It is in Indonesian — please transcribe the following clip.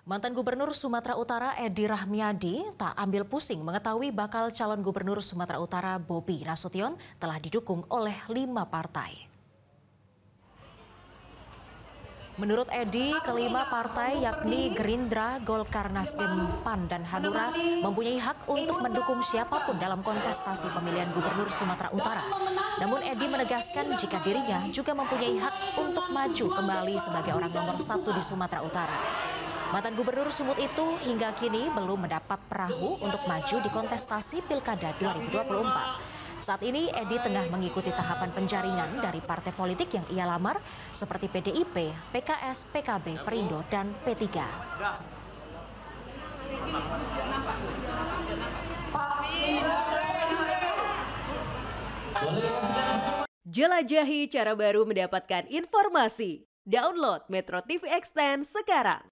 Mantan Gubernur Sumatera Utara Edi Rahmiadi tak ambil pusing mengetahui bakal calon Gubernur Sumatera Utara Bobi Nasution telah didukung oleh 5 partai. Menurut Edi, kelima partai yakni Gerindra, Golkar, Nasdem, PAN, dan Hanura mempunyai hak untuk mendukung siapapun dalam kontestasi pemilihan Gubernur Sumatera Utara. Namun Edi menegaskan jika dirinya juga mempunyai hak untuk maju kembali sebagai orang nomor 1 di Sumatera Utara. Mantan Gubernur Sumut itu hingga kini belum mendapat perahu untuk maju di kontestasi Pilkada 2024. Saat ini Edi tengah mengikuti tahapan penjaringan dari partai politik yang ia lamar seperti PDIP, PKS, PKB, Perindo, dan P3. Jelajahi cara baru mendapatkan informasi. Download Metro TV Extend sekarang.